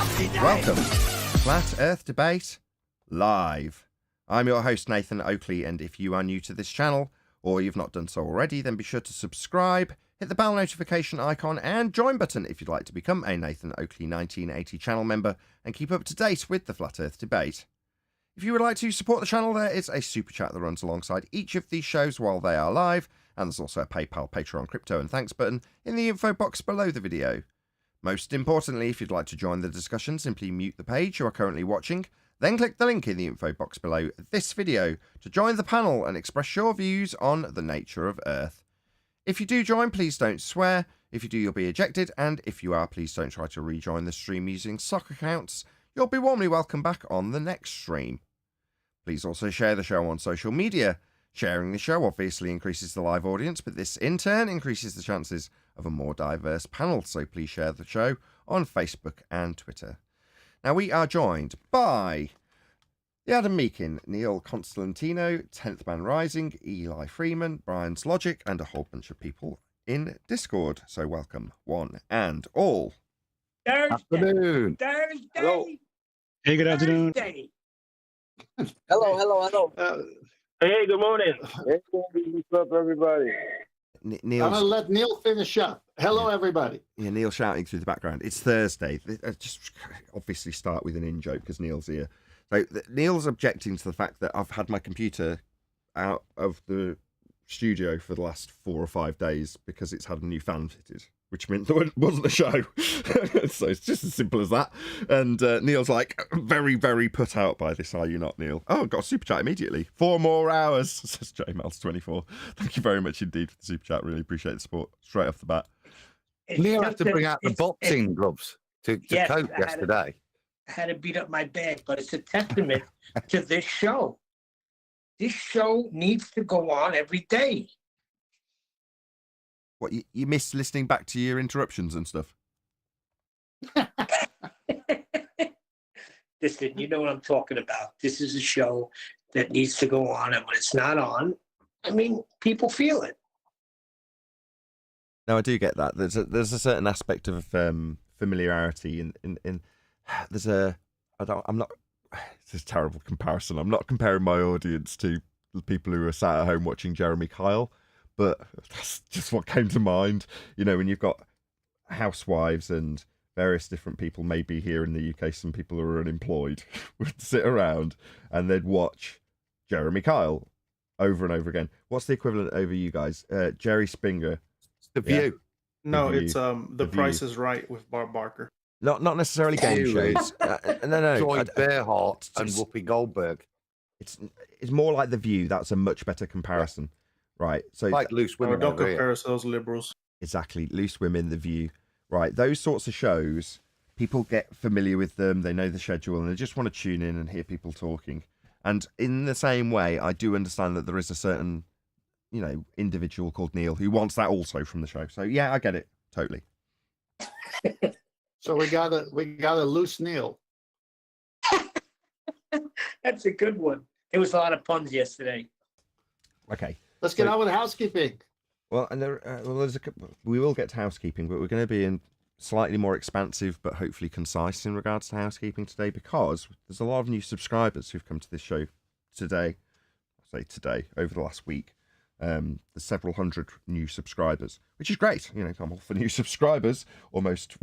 Welcome, Flat Earth Debate Live. I'm your host, Nathan Oakley, and if you are new to this channel, or you've not done so already, then be sure to subscribe, hit the bell notification icon, and join button if you'd like to become a Nathan Oakley 1980 channel member and keep up to date with the Flat Earth Debate. If you would like to support the channel, there is a super chat that runs alongside each of these shows while they are live, and there's also a PayPal, Patreon, crypto, and thanks button in the info box below the video. Most importantly, if you'd like to join the discussion, simply mute the page you are currently watching, then click the link in the info box below this video to join the panel and express your views on the nature of Earth. If you do join, please don't swear. If you do, you'll be ejected, and if you are, please don't try to rejoin the stream using sock accounts. You'll be warmly welcome back on the next stream. Please also share the show on social media. Sharing the show obviously increases the live audience, but this in turn increases the chances of a more diverse panel, so please share the show on Facebook and Twitter. Now we are joined by the Adam Meakin, Neil Constantino, 10th Man Rising, Eli Freeman, Brian's Logic, and a whole bunch of people in Discord. So welcome, one and all. Thursday. Afternoon. Thursday. Hello. Hey, good afternoon. Thursday. Hello. Hey, good morning. Hey, what's up, everybody? I'm Neil's, going to let Neil finish up. Hello, everybody. yeah, Neil shouting through the background. It's Thursday. Just obviously start with an in-joke because Neil's here. So Neil's objecting to the fact that I've had my computer out of the studio for the last 4 or 5 days because it's had a new fan fitted, which meant there wasn't a show. So it's just as simple as that. And Neil's like, very, very put out by this, are you not, Neil? Oh, got a super chat immediately. 4 more hours, says JMals24. Thank you very much indeed for the super chat. Really appreciate the support straight off the bat. Neil had to bring out the boxing gloves to Yes, cope I had yesterday. I had to beat up my back, but it's a testament to this show. This show needs to go on every day. What, you miss listening back to your interruptions and stuff? Listen, you know what I'm talking about. This is a show that needs to go on, and when it's not on, I mean, people feel it. No, I do get that. There's a certain aspect of familiarity in there's a I'm not. It's a terrible comparison. I'm not comparing my audience to the people who are sat at home watching Jeremy Kyle, but that's just what came to mind. You know, when you've got housewives and various different people, maybe here in the UK, some people who are unemployed would sit around and they'd watch Jeremy Kyle over and over again. What's the equivalent over you guys? Jerry Springer. The View. No, View. it's The Price is Right with Bob Barker. Not necessarily game shows. No. Joy Bearhart and Whoopi Goldberg. It's more like The View. That's a much better comparison, right? So Like loose Oh, women. don't over here. compare ourselves liberals. exactly, Loose Women, The View, right? Those sorts of shows, people get familiar with them. They know the schedule, and they just want to tune in and hear people talking. And in the same way, I do understand that there is a certain, individual called Neil who wants that also from the show. So yeah, I get it totally. So we got a loose Neil. That's a good one. There was a lot of puns yesterday. Okay. Let's get So- on with housekeeping. Well, and we will get to housekeeping, but we're going to be in slightly more expansive, but hopefully concise in regards to housekeeping today, because there's a lot of new subscribers who've come to this show today. I say today, over the last week. There's several hundred new subscribers, which is great. I'm all for new subscribers. Almost,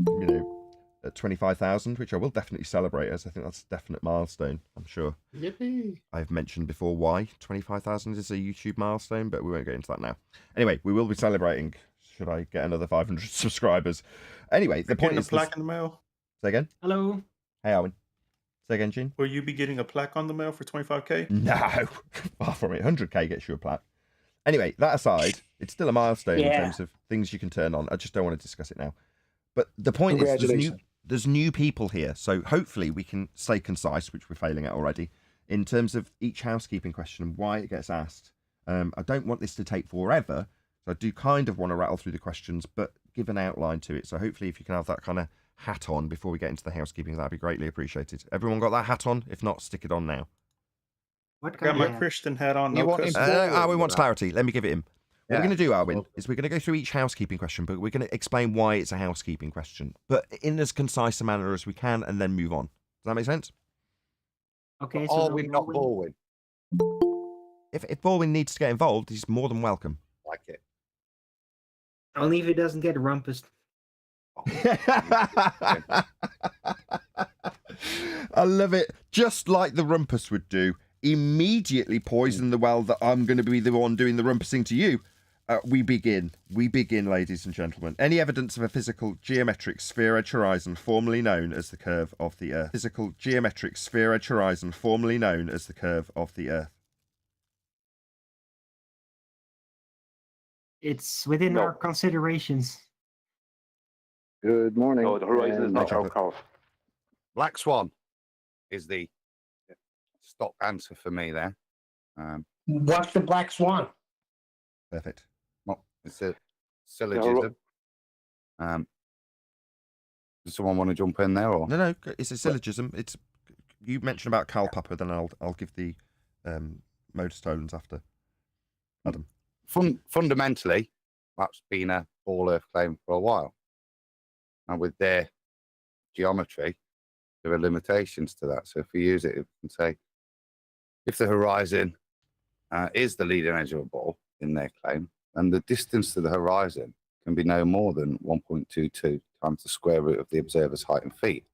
at 25,000, which I will definitely celebrate, as I think that's a definite milestone. I'm sure Yippee. I've mentioned before why 25,000 is a YouTube milestone, but we won't get into that now. Anyway, we will be celebrating. Should I get another 500 subscribers? Anyway, the point Getting a is... plaque in the mail. Say again? Hello. Hey, Owen. Say again, Gene? Will you be getting a plaque on the mail for 25K? No. Far from it. 100k gets you a plaque. Anyway, that aside, it's still a milestone in terms of things you can turn on. I just don't want to discuss it now. But the point is, there's new people here, so hopefully we can stay concise, which we're failing at already, in terms of each housekeeping question and why it gets asked. I don't want this to take forever, so I do kind of want to rattle through the questions, but give an outline to it. So hopefully if you can have that kind of hat on before we get into the housekeeping, that'd be greatly appreciated. Everyone got that hat on? If not, stick it on now. I got my Christian hat on. You No want cuss. him- We want clarity. Let me give it him. What we're Yeah. going to do, Arwin, is we're going to go through each housekeeping question, but we're going to explain why it's a housekeeping question, but in as concise a manner as we can, and then move on. Does that make sense? Okay, so Are no we not Baldwin? Baldwin? If Baldwin needs to get involved, he's more than welcome. Like it. Only if he doesn't get rumpus. I love it. Just like the rumpus would do, immediately poison the well that I'm going to be the one doing the rumpusing to you. We begin, ladies and gentlemen. Any evidence of a physical geometric sphere-edge horizon formerly known as the curve of the Earth? Physical geometric sphere-edge horizon formerly known as the curve of the Earth. It's within No. our considerations. Good morning. No, the horizon is And- not our curve. Black Swan is the stock answer for me there. What's the black swan? Perfect. It's a syllogism. Does someone want to jump in there? Or No, it's a syllogism. It's you mentioned about Karl Popper, then I'll give the Motorstones after. Adam. Fundamentally, that's been a all Earth claim for a while. And with their geometry, there are limitations to that. So if we use it, we can say, if the horizon is the leading edge of a ball in their claim, then the distance to the horizon can be no more than 1.22 times the square root of the observer's height in feet.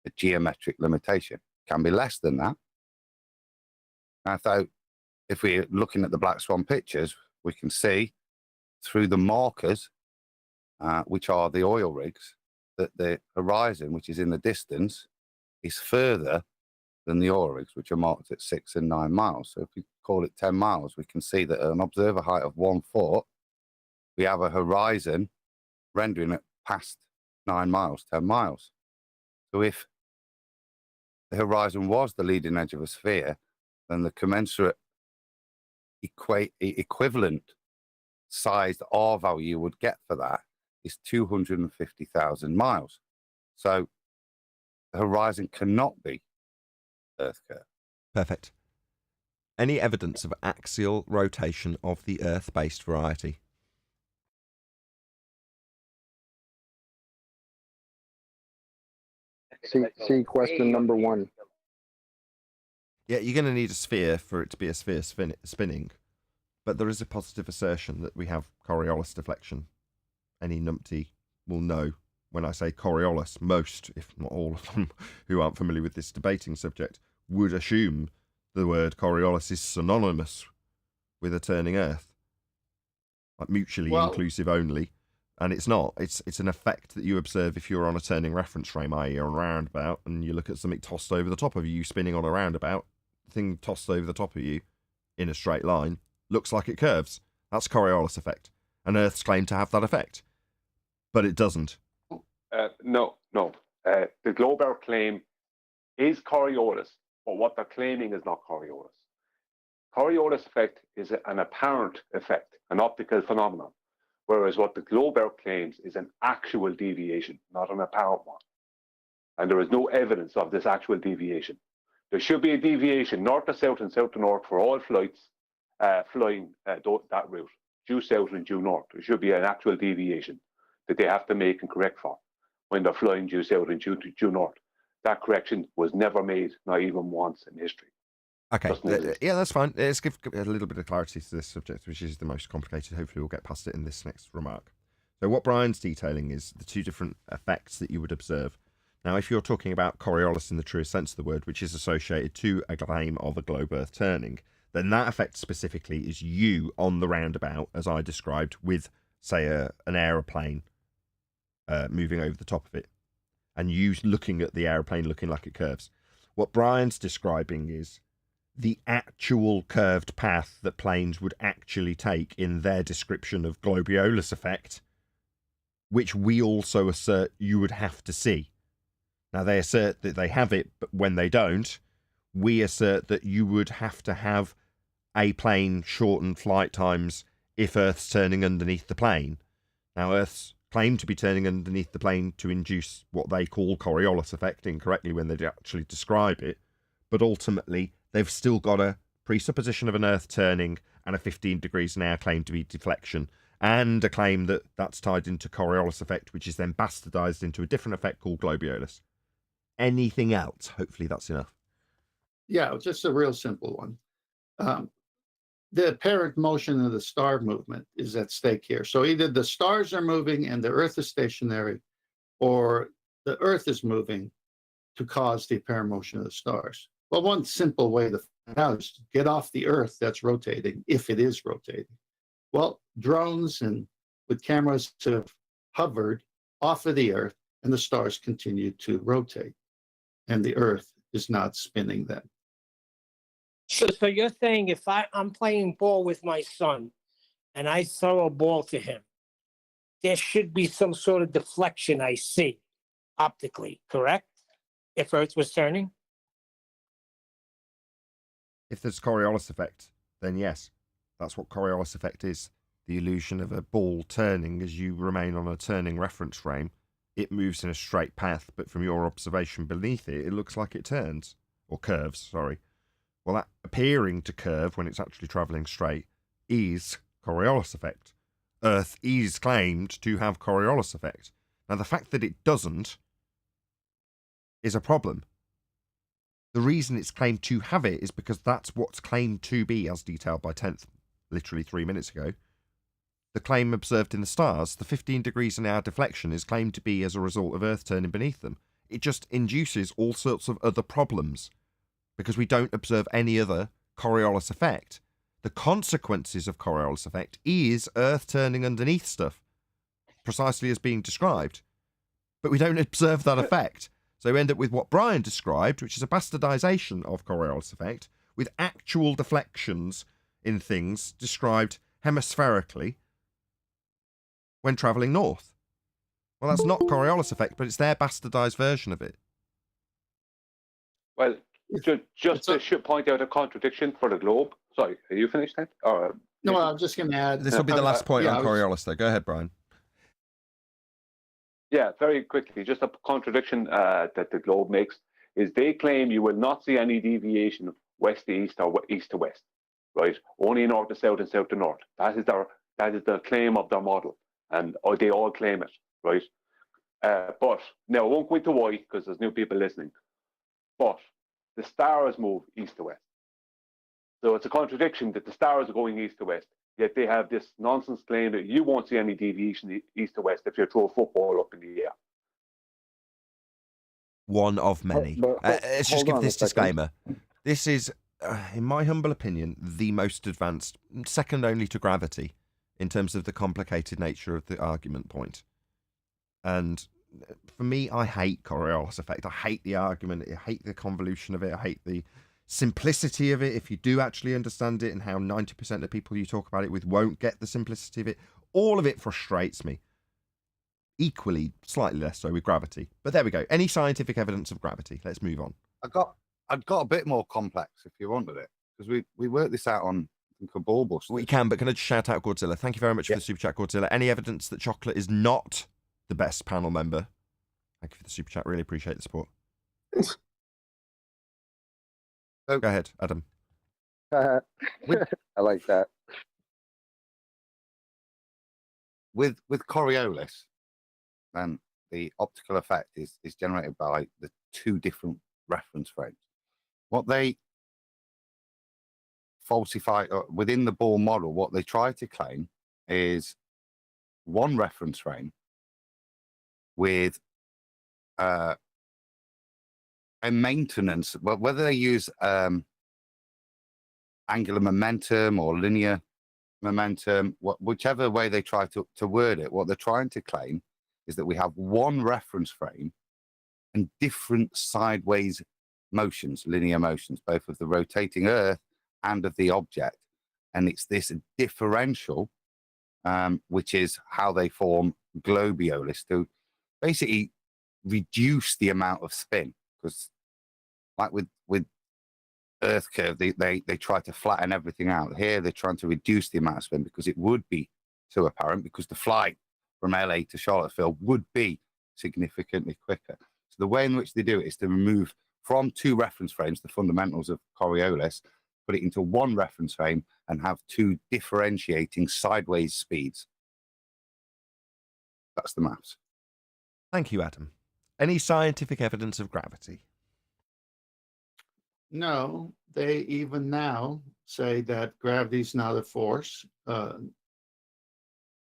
A geometric limitation can be less than that. Now, if we're looking at the Black Swan pictures, we can see through the markers, which are the oil rigs, that the horizon, which is in the distance, is further than the oil rigs, which are marked at 6 and 9 miles. So if we call it 10 miles, we can see that at an observer height of 1 foot, we have a horizon rendering it past 9 miles, 10 miles. So if the horizon was the leading edge of a sphere, then the commensurate equivalent sized R value you would get for that is 250,000 miles. So the horizon cannot be Earth curve. Perfect. Any evidence of axial rotation of the Earth-based variety? See question number 1. Yeah, you're going to need a sphere for it to be a sphere spinning, but there is a positive assertion that we have Coriolis deflection. Any numpty will know when I say Coriolis. Most, if not all of them, who aren't familiar with this debating subject, would assume the word Coriolis is synonymous with a turning Earth, like mutually inclusive only, and it's not. It's an effect that you observe if you're on a turning reference frame, i.e. on a roundabout, and you look at something tossed over the top of you spinning on a roundabout. The thing tossed over the top of you in a straight line looks like it curves. That's Coriolis effect, and Earth's claim to have that effect, but it doesn't. No. The globe Earth claim is Coriolis, but what they're claiming is not Coriolis. Coriolis effect is an apparent effect, an optical phenomenon, whereas what the globe Earth claims is an actual deviation, not an apparent one. And there is no evidence of this actual deviation. There should be a deviation north to south and south to north for all flights flying that route, due south and due north. There should be an actual deviation that they have to make and correct for when they're flying due south and due north. That correction was never made, not even once in history. Okay, Doesn't exist. yeah, that's fine. Let's give a little bit of clarity to this subject, which is the most complicated. Hopefully we'll get past it in this next remark. So what Brian's detailing is the two different effects that you would observe. Now, if you're talking about Coriolis in the truest sense of the word, which is associated to a claim of a globe Earth turning, then that effect specifically is you on the roundabout, as I described, with, say, an aeroplane moving over the top of it, and you looking at the aeroplane looking like it curves. What Brian's describing is the actual curved path that planes would actually take in their description of globulus effect, which we also assert you would have to see. Now, they assert that they have it, but when they don't, we assert that you would have to have a plane shorten flight times if Earth's turning underneath the plane. Now, Earth's claim to be turning underneath the plane to induce what they call Coriolis effect incorrectly when they actually describe it, but ultimately they've still got to presupposition of an Earth turning and a 15 degrees an hour claim to be deflection, and a claim that that's tied into Coriolis effect, which is then bastardized into a different effect called globuolus. Anything else? Hopefully that's enough. Yeah, just a real simple one. The apparent motion of the star movement is at stake here. So either the stars are moving and the Earth is stationary, or the Earth is moving to cause the apparent motion of the stars. Well, one simple way to find out is to get off the Earth that's rotating, if it is rotating. Well, drones and with cameras have hovered off of the Earth, and the stars continue to rotate, and the Earth is not spinning them. So you're saying if I'm playing ball with my son and I throw a ball to him, there should be some sort of deflection I see optically, correct? If Earth was turning? If there's Coriolis effect, then yes, that's what Coriolis effect is. The illusion of a ball turning as you remain on a turning reference frame. It moves in a straight path, but from your observation beneath it, it looks like it turns. Or curves, sorry. Well, that appearing to curve when it's actually travelling straight is Coriolis effect. Earth is claimed to have Coriolis effect. Now, the fact that it doesn't is a problem. The reason it's claimed to have it is because that's what's claimed to be, as detailed by 10th, literally 3 minutes ago. The claim observed in the stars, the 15 degrees an hour deflection, is claimed to be as a result of Earth turning beneath them. It just induces all sorts of other problems, because we don't observe any other Coriolis effect. The consequences of Coriolis effect is Earth turning underneath stuff, precisely as being described. But we don't observe that effect. So we end up with what Brian described, which is a bastardization of Coriolis effect, with actual deflections in things described hemispherically when travelling north. Well, that's not Coriolis effect, but it's their bastardized version of it. Well, just to point out a contradiction for the globe. Sorry, are you finished then? No, I'm just going to add. This will be the last point yeah, on Coriolis, though. Go ahead, Brian. Yeah, very quickly, just a contradiction that the globe makes is they claim you will not see any deviation west to east or east to west, right? Only north to south and south to north. That is the claim of their model, and they all claim it, right? But now I won't go into why because there's new people listening. But the stars move east to west, so it's a contradiction that the stars are going east to west. Yet they have this nonsense claim that you won't see any deviation east to west if you throw a football up in the air. One of many. Let's just give this disclaimer. This is, in my humble opinion, the most advanced, second only to gravity, in terms of the complicated nature of the argument point. And for me, I hate Coriolis effect. I hate the argument. I hate the convolution of it. I hate the simplicity of it, if you do actually understand it, and how 90% of people you talk about it with won't get the simplicity of it. All of it frustrates me. Equally, slightly less so with gravity. But there we go. Any scientific evidence of gravity? Let's move on. I've got a bit more complex if you wanted it, because we worked this out on Ball Busters. We can, but can I just shout out Godzilla? Thank you very much for the super chat, Godzilla. Any evidence that chocolate is not the best panel member? Thank you for the super chat. Really appreciate the support. Go ahead, Adam. I like that. With Coriolis, then the optical effect is generated by the two different reference frames. What they falsify within the ball model, what they try to claim is one reference frame with a maintenance, whether they use angular momentum or linear momentum, whichever way they try to word it, what they're trying to claim is that we have one reference frame and different sideways motions, linear motions, both of the rotating Earth and of the object. And it's this differential, which is how they form globuolus, to basically reduce the amount of spin. Because like with Earth curve, they try to flatten everything out. Here, they're trying to reduce the amount of spin because it would be so apparent, because the flight from LA to Charlottesville would be significantly quicker. So the way in which they do it is to remove from two reference frames the fundamentals of Coriolis, put it into one reference frame and have two differentiating sideways speeds. That's the maths. Thank you, Adam. Any scientific evidence of gravity? No, they even now say that gravity is not a force.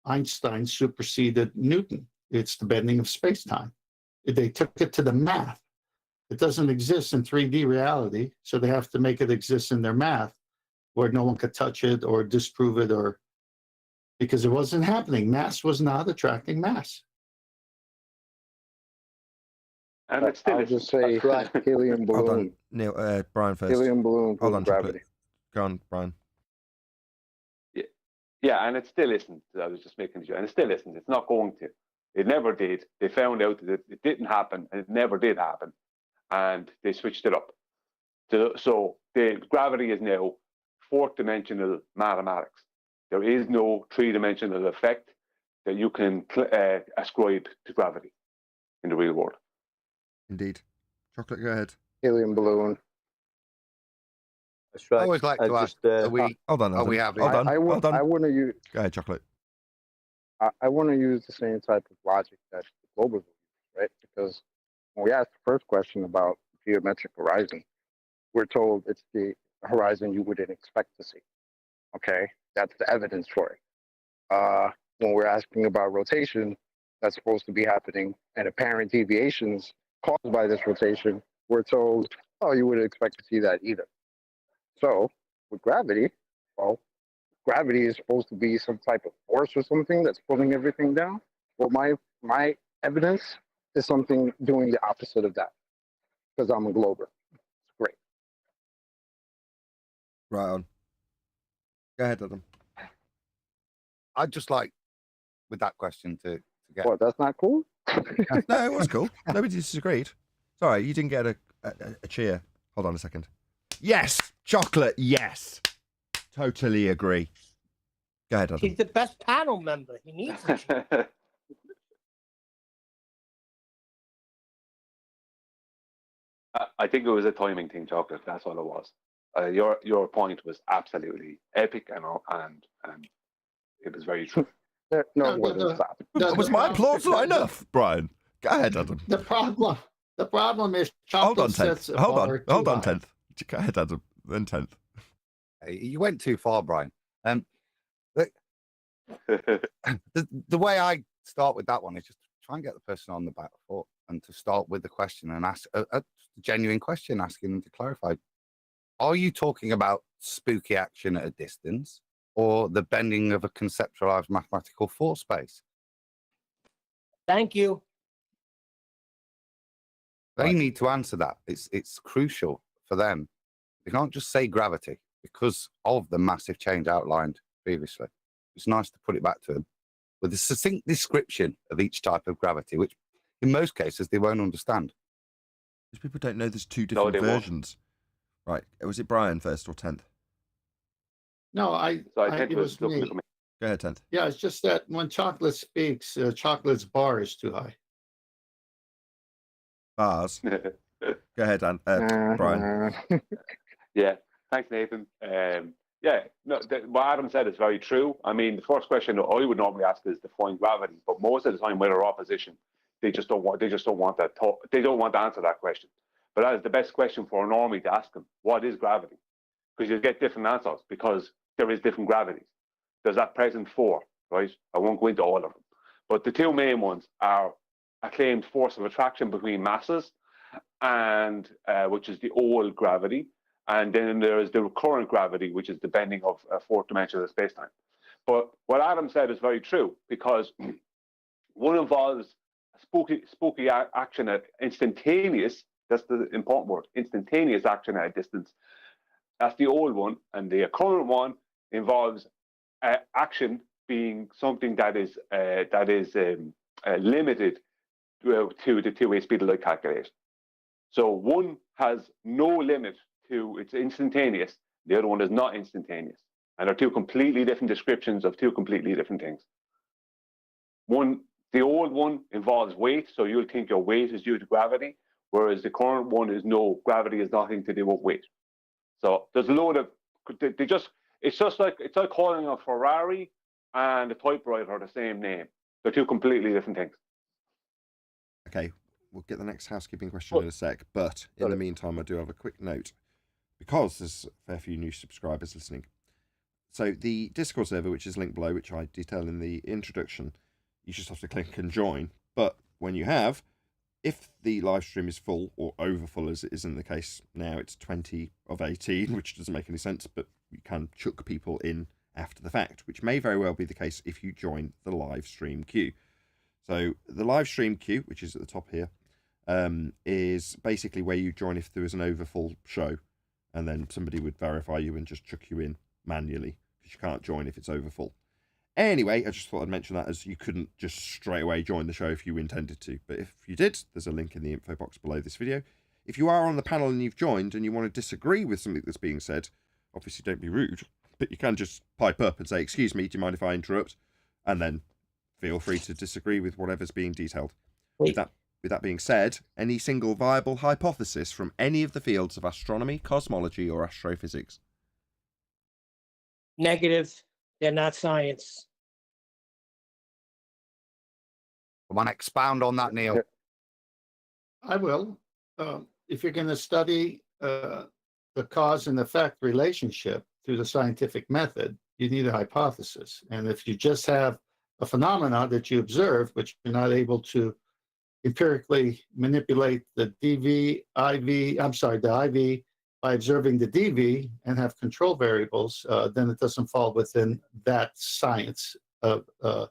Einstein superseded Newton. It's the bending of space-time. They took it to the math. It doesn't exist in 3D reality, so they have to make it exist in their math where no one could touch it or disprove it, or because it wasn't happening. Mass was not attracting mass. And it's still I'll just say helium Hold on, balloon. Neil. Brian first. Helium balloon Hold proves on, gravity. Chocolate. Go on, Brian. Yeah, and it still isn't. I was just making sure, and it still isn't. It's not going to. It never did. They found out that it didn't happen, and it never did happen, and they switched it up. So the gravity is now fourth-dimensional mathematics. There is no three-dimensional effect that you can ascribe to gravity in the real world. Indeed. Chocolate, go ahead. Helium balloon. I always like to ask, are we Hold on, Are we Adam. having- Hold on. I Hold on. want to use. Go ahead, Chocolate. I want to use the same type of logic that the global uses, right? Because when we asked the first question about geometric horizon, we're told it's the horizon you wouldn't expect to see. Okay, that's the evidence for it. When we're asking about rotation, that's supposed to be happening, and apparent deviations caused by this rotation, we're told, oh, you wouldn't expect to see that either. So with gravity, well, gravity is supposed to be some type of force or something that's pulling everything down. Well, my evidence is something doing the opposite of that, because I'm a glober. It's great. Right on. Go ahead, Adam. I'd just like, with that question, to get. What, that's not cool? No, it was cool. Nobody disagreed. Sorry, you didn't get a cheer. Hold on a second. Yes! Chocolate, yes! Totally agree. Go ahead, Adam. He's the best panel member. He needs it. I think it was a timing thing, Chocolate. That's all it was. Your point was absolutely epic, and it was very true. No, it wasn't. Stop. Was my applause not enough, Brian? Go ahead, Adam. The problem is Hold on, chocolate sets 10th. a Hold bar on, too high. 10th. Go ahead, Adam. Then 10th. You went too far, Brian. The way I start with that one is just to try and get the person on the back foot and to start with the question and ask a genuine question, asking them to clarify. Are you talking about spooky action at a distance or the bending of a conceptualized mathematical force space? Thank you. They need to answer that. It's crucial for them. They can't just say gravity because of the massive change outlined previously. It's nice to put it back to them with a succinct description of each type of gravity, which in most cases they won't understand. Because people don't know there's two different they won't. versions. Right. Was it Brian first or 10th? No, So I tend it to was look me. at me. Go ahead, 10th. Yeah, it's just that when chocolate speaks, chocolate's bar is too high. Bars. Go ahead, Brian. Yeah, thanks, Nathan. Yeah, no, what Adam said is very true. I mean, the first question that I would normally ask is define gravity, but most of the time when they're opposition, they just don't want to answer that question. But that is the best question for a normie to ask them: what is gravity? Because you get different answers because there is different gravities. There's at present 4, right? I won't go into all of them, but the two main ones are acclaimed force of attraction between masses, and which is the old gravity. And then there is the recurrent gravity, which is the bending of fourth dimensional space-time. But what Adam said is very true, because one involves spooky action at instantaneous, that's the important word, instantaneous action at a distance. That's the old one. And the current one involves action being something that is limited to the two-way speed of light calculation. So one has no limit to, it's instantaneous. The other one is not instantaneous. And they're two completely different descriptions of two completely different things. The old one involves weight, so you'll think your weight is due to gravity, whereas the current one is no, gravity has nothing to do with weight. So there's a load of They just it's like calling a Ferrari and a typewriter the same name. They're two completely different things. Okay, we'll get the next housekeeping question in a sec, but in the meantime, I do have a quick note because there's a fair few new subscribers listening. So the Discord server, which is linked below, which I detail in the introduction, you just have to click and join. But when you have, if the live stream is full or over full, as it is in the case now, it's 20 of 18, which doesn't make any sense, but you can chuck people in after the fact, which may very well be the case if you join the live stream queue. So the live stream queue, which is at the top here, is basically where you join if there was an overfull show, and then somebody would verify you and just chuck you in manually, because you can't join if it's overfull. Anyway, I just thought I'd mention that, as you couldn't just straight away join the show if you intended to. But if you did, there's a link in the info box below this video. If you are on the panel and you've joined and you want to disagree with something that's being said, obviously don't be rude, but you can just pipe up and say, excuse me, do you mind if I interrupt? And then feel free to disagree with whatever's being detailed. With that being said, any single viable hypothesis from any of the fields of astronomy, cosmology, or astrophysics? Negative. They're not science. Come on, expound on that, Neil. I will. If you're going to study the cause and effect relationship through the scientific method, you need a hypothesis. And if you just have a phenomena that you observe, but you're not able to empirically manipulate the the IV by observing the DV and have control variables, then it doesn't fall within that science of the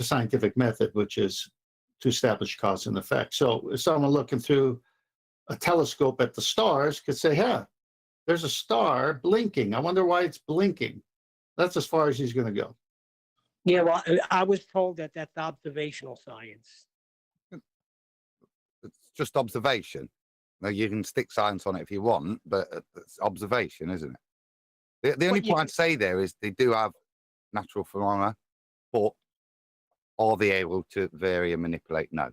scientific method, which is to establish cause and effect. So if someone looking through a telescope at the stars could say, yeah, there's a star blinking. I wonder why it's blinking. That's as far as he's going to go. Yeah, well, I was told that that's observational science. It's just observation. Now, you can stick science on it if you want, but it's observation, isn't it? The only point I'd say there is they do have natural phenomena, but are they able to vary and manipulate? No.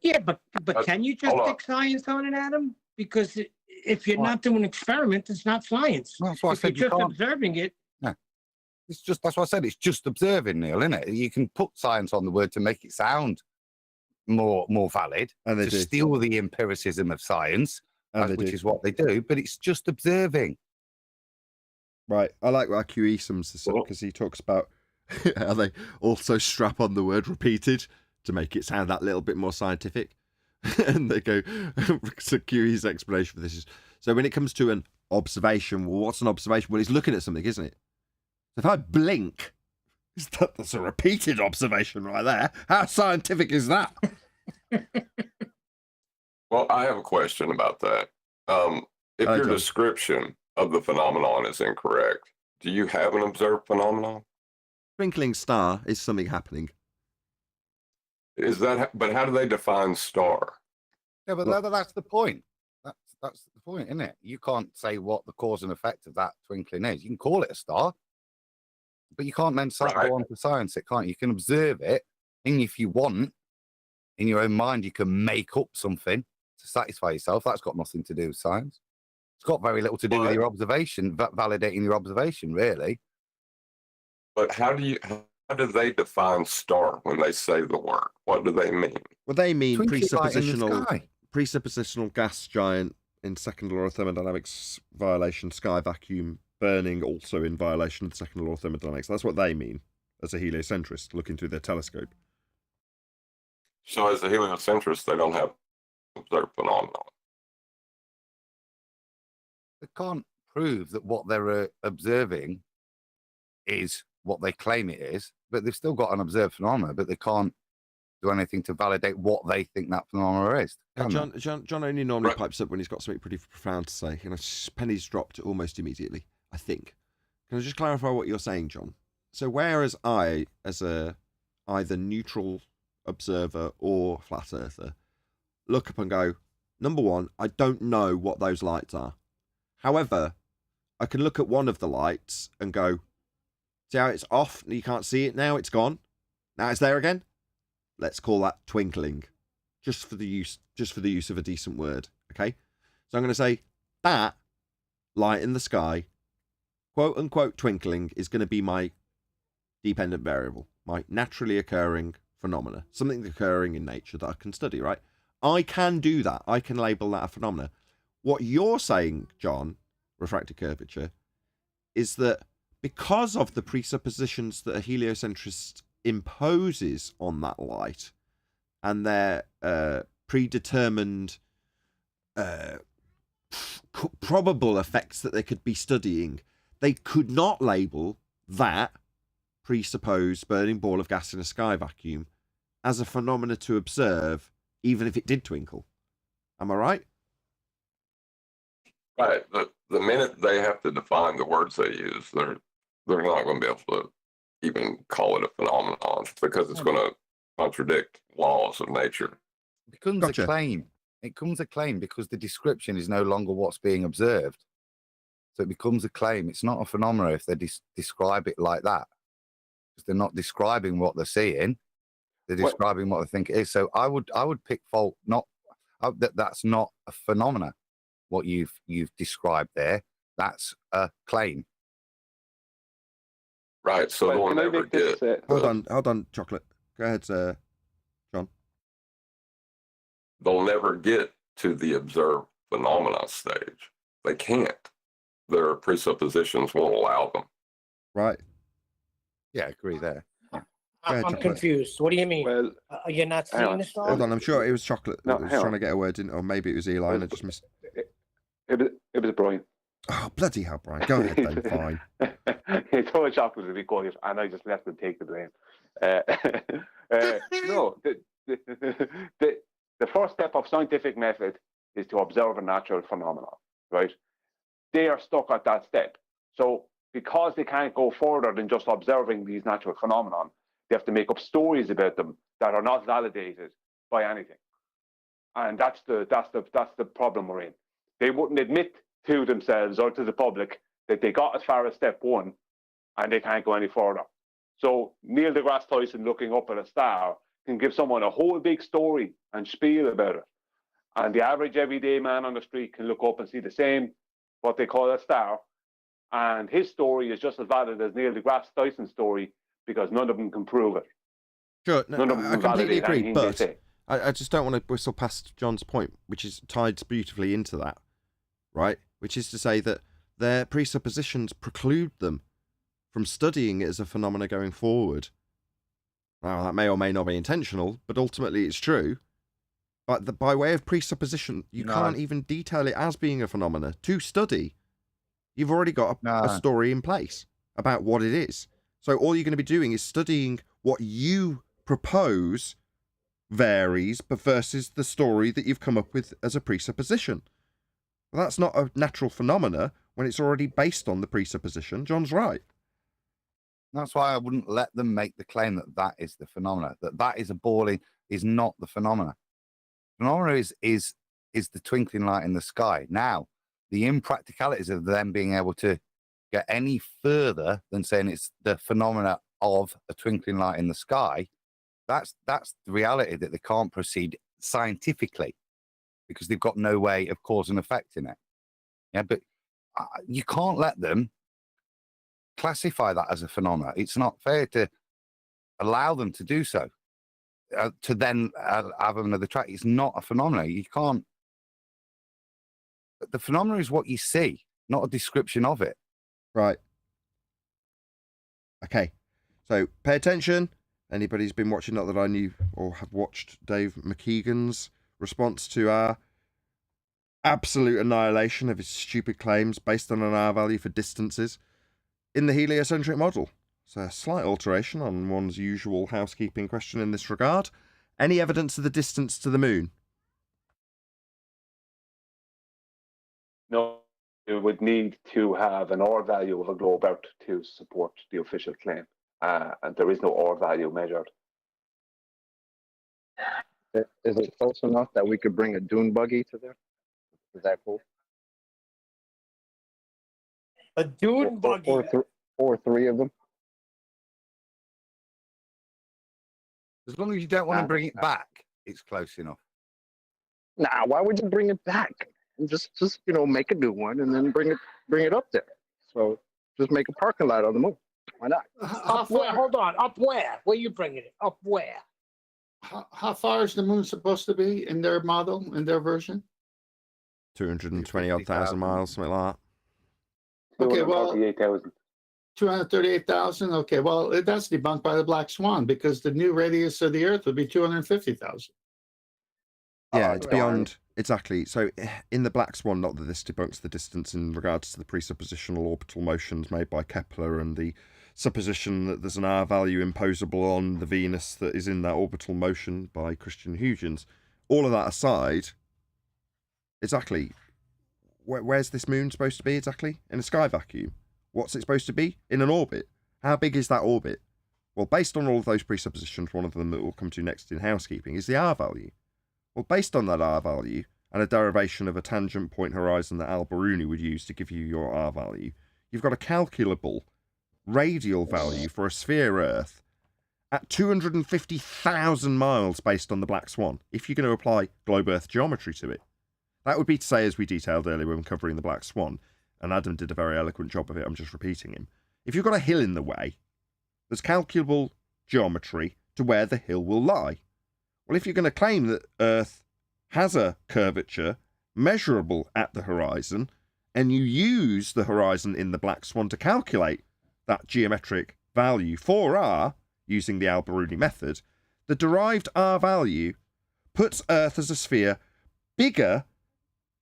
Yeah, but can you just stick science on it, Adam? Because if you're not doing an experiment, it's not science. Well, that's why I said you're just observing it. No. It's just, that's what I said. It's just observing, Neil, isn't it? You can put science on the word to make it sound more valid, and to steal the empiricism of science, which is what they do, but it's just observing. Right. I like what QE says, because he talks about how they also strap on the word repeated to make it sound that little bit more scientific. And they go, so QE's explanation for this is, so when it comes to an observation, well, what's an observation? Well, it's looking at something, isn't it? So if I blink, that's a repeated observation right there. How scientific is that? Well, I have a question about that. If your description of the phenomenon is incorrect, do you have an observed phenomenon? Twinkling star is something happening. Is that? But how do they define star? Yeah, but that's the point. That's the point, isn't it? You can't say what the cause and effect of that twinkling is. You can call it a star, but you can't then go on to science it, can't you? You can observe it, and if you want, in your own mind, you can make up something to satisfy yourself. That's got nothing to do with science. It's got very little to do with your observation, validating your observation, really. But how do they define star when they say the word? What do they mean? Well, they mean presuppositional gas giant in second law of thermodynamics violation, sky vacuum burning also in violation of the second law of thermodynamics. That's what they mean as a heliocentrist looking through their telescope. So as a heliocentrist, they don't have observed phenomenon. They can't prove that what they're observing is what they claim it is, but they've still got an observed phenomena, but they can't do anything to validate what they think that phenomena is. John only normally pipes up when he's got something pretty profound to say. Pennies dropped almost immediately, I think. Can I just clarify what you're saying, John? So whereas I, as a either neutral observer or flat earther, look up and go, number one, I don't know what those lights are. However, I can look at one of the lights and go, see how it's off? You can't see it now, it's gone. Now it's there again. Let's call that twinkling. Just for the use of a decent word. Okay? So I'm going to say that light in the sky quote unquote twinkling is going to be my dependent variable, my naturally occurring phenomena, something occurring in nature that I can study, right? I can do that. I can label that a phenomena. What you're saying, John, refractive curvature, is that because of the presuppositions that a heliocentrist imposes on that light and their predetermined probable effects that they could be studying, they could not label that presupposed burning ball of gas in a sky vacuum as a phenomena to observe, even if it did twinkle. Am I right? Right. The minute they have to define the words they use, they're not going to be able to even call it a phenomenon because it's going to contradict laws of nature. It becomes Gotcha. a claim. It becomes a claim because the description is no longer what's being observed. So it becomes a claim. It's not a phenomenon if they describe it like that. Because they're not describing what they're seeing. They're describing what they think it is. So I would pick fault that's not a phenomena. What you've described there, that's a claim. Right. So they'll never get. Hold on, Chocolate. Go ahead, John. They'll never get to the observed phenomena stage. They can't. Their presuppositions won't allow them. Right. Yeah, I agree there. Yeah. ahead, I'm Chocolate. confused. What do you mean? Well, You're not hang on. seeing this? Hold on, I'm sure it was Chocolate No, that was hang trying on. to get a word in, or maybe it was Eli and I just missed. It was Brian. Oh, bloody hell, Brian. Go ahead then, fine. He told Chocolate to be quiet, and I just left him take the blame. No, the first step of scientific method is to observe a natural phenomenon, right? They are stuck at that step. So because they can't go further than just observing these natural phenomenon, they have to make up stories about them that are not validated by anything. And that's the problem we're in. They wouldn't admit to themselves or to the public that they got as far as step one and they can't go any further. So Neil deGrasse Tyson looking up at a star can give someone a whole big story and spiel about it. And the average everyday man on the street can look up and see the same, what they call a star. And his story is just as valid as Neil deGrasse Tyson's story because none of them can prove it. Sure, None of them I can completely validate agree, anything they but say. I just don't want to whistle past John's point, which is tied beautifully into that, right? Which is to say that their presuppositions preclude them from studying it as a phenomena going forward. Now, that may or may not be intentional, but ultimately it's true. But by way of presupposition, you can't even detail it as being a phenomena to study. You've already got a story in place about what it is. So all you're going to be doing is studying what you propose varies, but versus the story that you've come up with as a presupposition. Well, that's not a natural phenomena when it's already based on the presupposition. John's right. That's why I wouldn't let them make the claim that that is the phenomena, that is a ball is not the phenomena. Phenomena is the twinkling light in the sky. Now, the impracticalities of them being able to get any further than saying it's the phenomena of a twinkling light in the sky, that's the reality that they can't proceed scientifically because they've got no way of cause and effect in it. Yeah, but you can't let them classify that as a phenomena. It's not fair to allow them to do so. To then have another track. It's not a phenomena. You can't. The phenomena is what you see, not a description of it. Right. Okay. So pay attention. Anybody who's been watching, not that I knew or have watched Dave McKeegan's response to our absolute annihilation of his stupid claims based on an R value for distances in the heliocentric model. It's a slight alteration on one's usual housekeeping question in this regard. Any evidence of the distance to the moon? No, you would need to have an R value of a globe out to support the official claim. And there is no R value measured. Is it close enough that we could bring a dune buggy to there? Is that cool? A dune buggy. Or three of them. As long as you don't want to bring it back, it's close enough. Nah, why would you bring it back? And just make a new one and then bring it up there. So just make a parking lot on the moon. Why not? How Up where? far, Hold on. Up where? Where you bringing it? Up where? how far is the moon supposed to be in their model, in their version? 220 odd thousand miles, something like that. Okay, well, 238,000. 238,000. Okay, well, that's debunked by the black swan because the new radius of the Earth would be 250,000. Yeah, it's yeah. beyond. Exactly. So in the black swan, not that this debunks the distance in regards to the presuppositional orbital motions made by Kepler and the supposition that there's an R value imposable on the Venus that is in that orbital motion by Christian Huygens. All of that aside, exactly, where's this moon supposed to be exactly? In a sky vacuum. What's it supposed to be? In an orbit. How big is that orbit? Well, based on all of those presuppositions, one of them that we'll come to next in housekeeping is the R value. Well, based on that R value and a derivation of a tangent point horizon that Al-Biruni would use to give you your R value, you've got a calculable radial value for a sphere Earth at 250,000 miles based on the black swan, if you're going to apply globe Earth geometry to it. That would be to say, as we detailed earlier when covering the black swan, and Adam did a very eloquent job of it, I'm just repeating him. If you've got a hill in the way, there's calculable geometry to where the hill will lie. Well, if you're going to claim that Earth has a curvature measurable at the horizon, and you use the horizon in the black swan to calculate that geometric value for R, using the Al-Biruni method, the derived R value puts Earth as a sphere bigger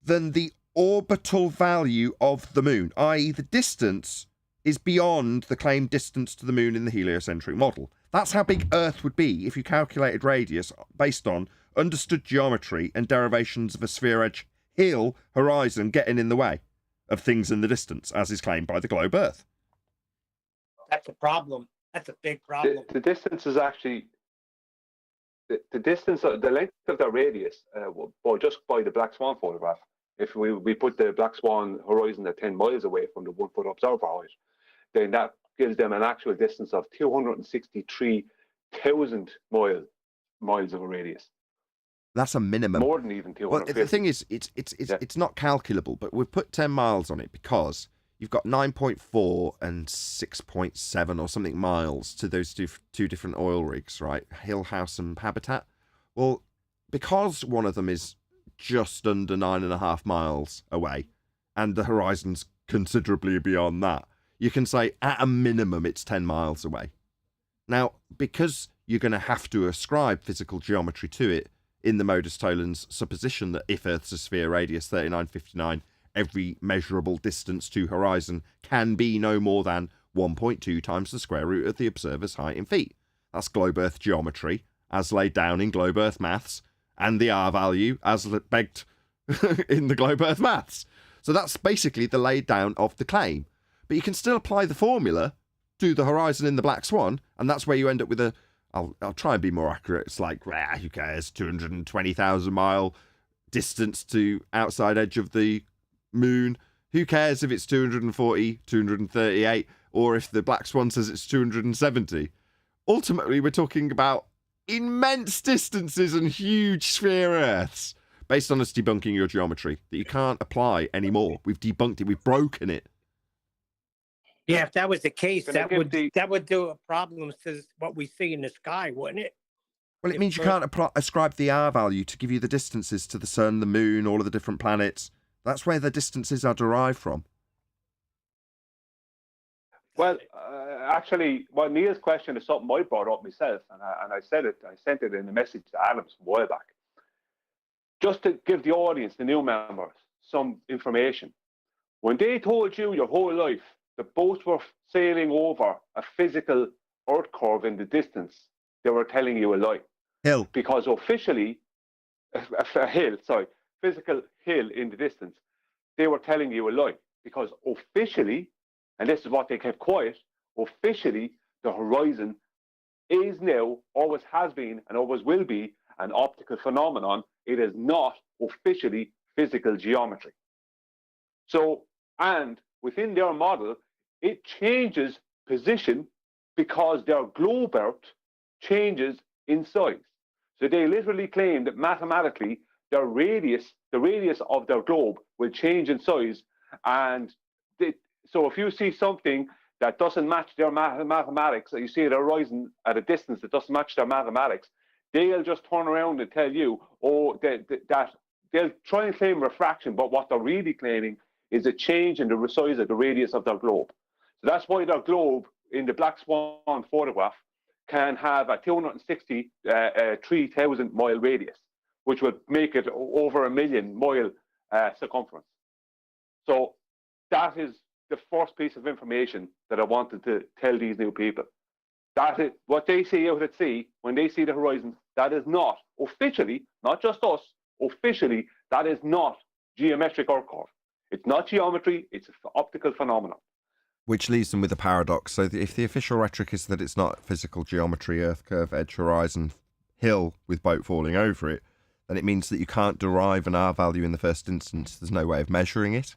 than the orbital value of the moon, i.e. the distance is beyond the claimed distance to the moon in the heliocentric model. That's how big Earth would be if you calculated radius based on understood geometry and derivations of a sphere edge hill horizon getting in the way of things in the distance, as is claimed by the globe Earth. That's a problem. That's a big problem. The distance is actually the distance, the length of the radius, just by the black swan photograph. If we put the black swan horizon at 10 miles away from the 1 foot observer height, then that gives them an actual distance of 263,000 miles of a radius. That's a minimum. More than even 250. Well, the thing is, it's not calculable, but we've put 10 miles on it because you've got 9.4 and 6.7 or something miles to those two different oil rigs, right? Hill, House and Habitat. Well, because one of them is just under 9.5 miles away and the horizon's considerably beyond that, you can say at a minimum it's 10 miles away. Now, because you're going to have to ascribe physical geometry to it in the modus tollens supposition that if Earth's a sphere radius 3959, every measurable distance to horizon can be no more than 1.2 times the square root of the observer's height in feet. That's globe Earth geometry, as laid down in globe Earth maths, and the R value as begged in the globe Earth maths. So that's basically the laid down of the claim. But you can still apply the formula to the horizon in the black swan, and that's where you end up with I'll try and be more accurate. It's like, who cares, 220,000 mile distance to outside edge of the moon. Who cares if it's 240, 238, or if the black swan says it's 270? Ultimately, we're talking about immense distances and huge sphere Earths based on us debunking your geometry that you can't apply anymore. We've debunked it. We've broken it. Yeah, if that was the case, Can I that give would do problems to what we see in the sky, wouldn't it? Well, it means you can't ascribe the R value to give you the distances to the sun, the moon, all of the different planets. That's where the distances are derived from. Well, actually, Neil's question is something I brought up myself, and I said it. I sent it in a message to Adams a while back, just to give the audience, the new members, some information. When they told you your whole life the boats were sailing over a physical Earth curve in the distance, they were telling you a lie. Hill. Because officially, physical hill in the distance, they were telling you a lie. Because officially, and this is what they kept quiet, officially, the horizon is now, always has been, and always will be, an optical phenomenon. It is not officially physical geometry. So, and within their model, it changes position because their globe Earth changes in size. So they literally claim that mathematically, the radius of their globe will change in size, and So if you see something that doesn't match their mathematics, that you see at a horizon at a distance that doesn't match their mathematics, they'll just turn around and tell you, oh, that they'll try and claim refraction, but what they're really claiming is a change in the size of the radius of their globe. So that's why their globe in the Black Swan photograph can have a 260, 3,000 mile radius, which would make it over 1 million mile circumference. So that is the first piece of information that I wanted to tell these new people. That is what they see out at sea when they see the horizon. That is not officially, not just us, officially, that is not geometric Earth curve. It's not geometry, it's an optical phenomenon. Which leaves them with a paradox. So if the official rhetoric is that it's not physical geometry, Earth curve, edge, horizon, hill with boat falling over it, then it means that you can't derive an R value in the first instance. There's no way of measuring it.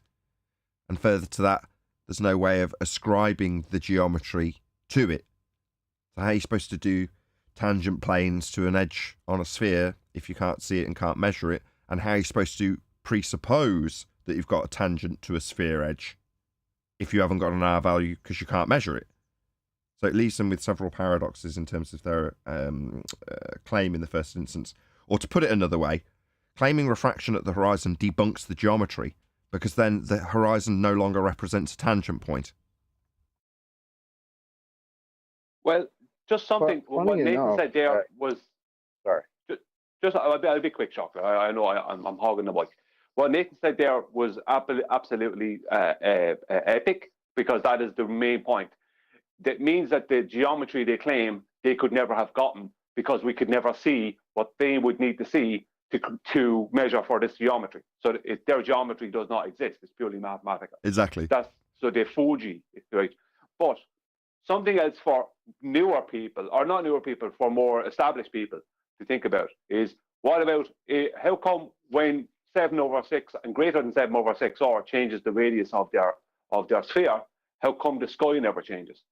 And further to that, there's no way of ascribing the geometry to it. So how are you supposed to do tangent planes to an edge on a sphere if you can't see it and can't measure it? And how are you supposed to presuppose that you've got a tangent to a sphere edge if you haven't got an R value because you can't measure it? So it leaves them with several paradoxes in terms of their claim in the first instance. Or to put it another way, claiming refraction at the horizon debunks the geometry, because then the horizon no longer represents a tangent point. Well, just something, Well, what funny Nathan enough, said there was... Sorry. Just I'll be quick, Chocolate. I know I'm hogging the mic. What Nathan said there was absolutely epic, because that is the main point. That means that the geometry they claim they could never have gotten, because we could never see what they would need to see to measure for this geometry. So their geometry does not exist. It's purely mathematical. Exactly. So they Fuji, right? But something else for newer people, or not newer people, for more established people to think about is, what about how come when 7/6 and greater than 7/6 or changes the radius of their sphere, how come the sky never changes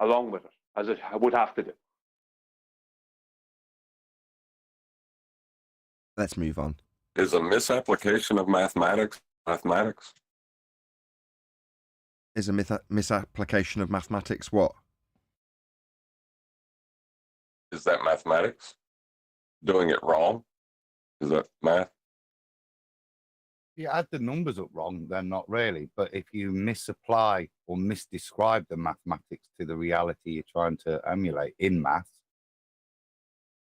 along with it, as it would have to do? Let's move on. Is a misapplication of mathematics mathematics? Is a misapplication of mathematics what? Is that mathematics? Doing it wrong? Is that math? If you add the numbers up wrong, then not really. But if you misapply or misdescribe the mathematics to the reality you're trying to emulate in maths,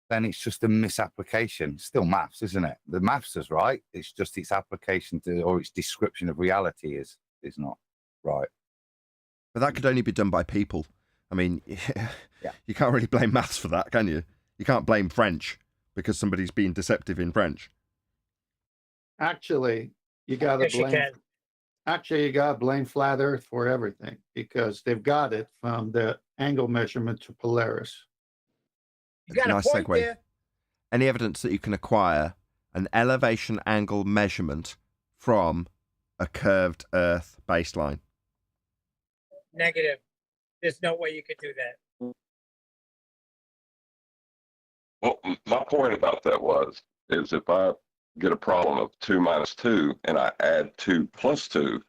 then it's just a misapplication. Still maths, isn't it? The maths is right. It's just its application to, or its description of reality is not right. But that could only be done by people. I mean, Yeah. You can't really blame maths for that, can you? You can't blame French because somebody's being deceptive in French. Actually, you got to Yes, you blame. can. Actually, you got to blame Flat Earth for everything, because they've got it from the angle measurement to Polaris. You got Nice a point segue. there. Any evidence that you can acquire an elevation angle measurement from a curved Earth baseline? Negative. There's no way you could do that. Well, my point about that is if I get a problem of 2 minus 2 and I add 2 plus 2,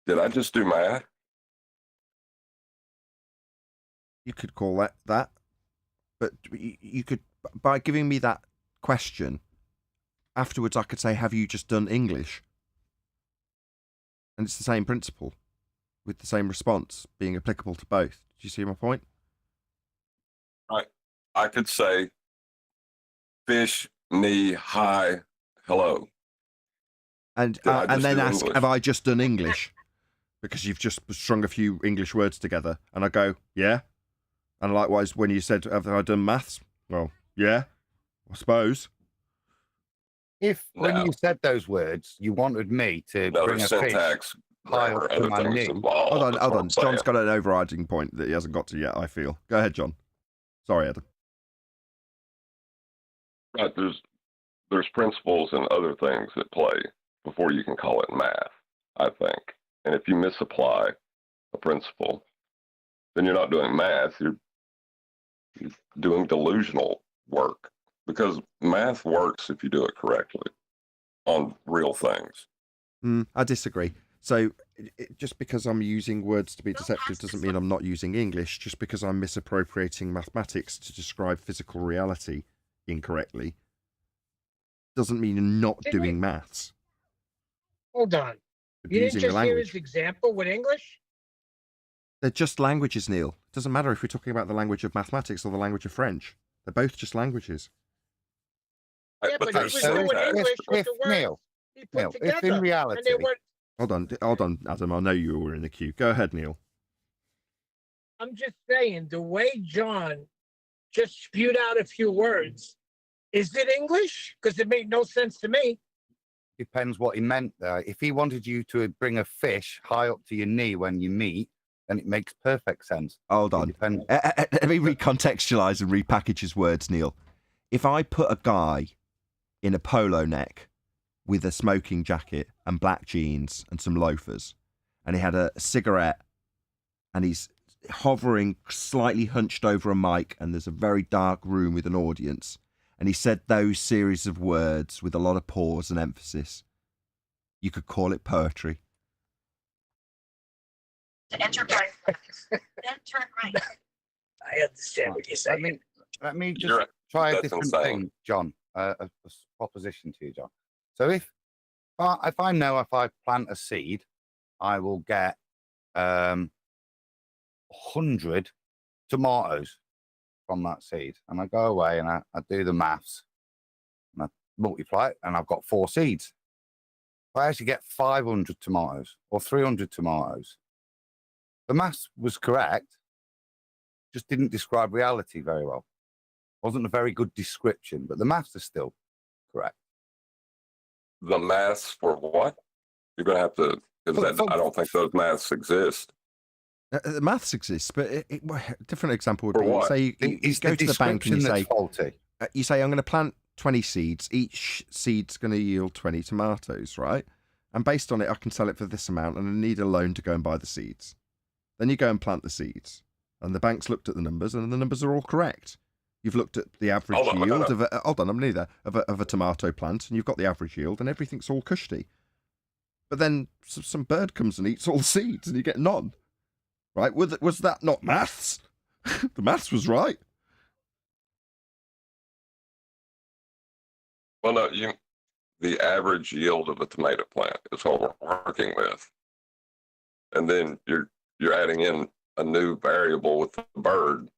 did I just do math? You could call that. But you could, by giving me that question, afterwards I could say, have you just done English? And it's the same principle, with the same response being applicable to both. Do you see my point? Right. I could say fish, knee, hi, hello. And Did I just then do ask, English? have I just done English? Because you've just strung a few English words together. And I go, yeah. And likewise, when you said, have I done maths? Well, yeah, I suppose. If when No. you said those words, you wanted me to No, bring there's a fish syntax, high grammar, up to other my things knee. involved. Hold on, That's hold what on. I'm saying. John's got an overriding point that he hasn't got to yet, I feel. Go ahead, John. Sorry, Adam. Right, there's principles and other things at play before you can call it math, I think. And if you misapply a principle, then you're not doing math, you're doing delusional work, because math works if you do it correctly on real things. I disagree. So just because I'm using words to be deceptive doesn't mean I'm not using English. Just because I'm misappropriating mathematics to describe physical reality incorrectly doesn't mean you're not doing maths. Hold on. But You didn't using a just hear language. his example with English? They're just languages, Neil. It doesn't matter if we're talking about the language of mathematics or the language of French. They're both just languages. Yeah, but he there's was So doing English with if the words Neil, he put Neil, if together. in And reality, they were, Hold on, Adam. I know you were in the queue. Go ahead, Neil. I'm just saying, the way John just spewed out a few words, is it English? Because it made no sense to me. depends what he meant there. If he wanted you to bring a fish high up to your knee when you meet, then it makes perfect sense. Hold It on. depends. Let me recontextualize and repackage his words, Neil. If I put a guy in a polo neck with a smoking jacket and black jeans and some loafers, and he had a cigarette, and he's hovering slightly hunched over a mic, and there's a very dark room with an audience, and he said those series of words with a lot of pause and emphasis, you could call it poetry. Enter right. Enter right. I understand what you're saying. Let me just You're- try a that's different insane. thing, John. A proposition to you, John. So if I know if I plant a seed, I will get 100 tomatoes from that seed, and I go away and I do the maths, and I multiply it, and I've got 4 seeds. If I actually get 500 tomatoes or 300 tomatoes, the maths was correct, just didn't describe reality very well. Wasn't a very good description, but the maths are still correct. The maths for what? You're going to have to, because I don't think those maths exist. The maths exists, but different example would For be, what? say you It's go the to the bank and description you that's say, faulty. I'm going to plant 20 seeds. Each seed's going to yield 20 tomatoes, right? And based on it, I can sell it for this amount, and I need a loan to go and buy the seeds. Then you go and plant the seeds, and the bank's looked at the numbers, and the numbers are all correct. You've looked at the average yield of a tomato plant, and you've got the average yield, and everything's all cushy. But then some bird comes and eats all the seeds, and you get none. Right? Was that not maths? The maths was right. Well, no, the average yield of a tomato plant is what we're working with. And then you're adding in a new variable with the bird,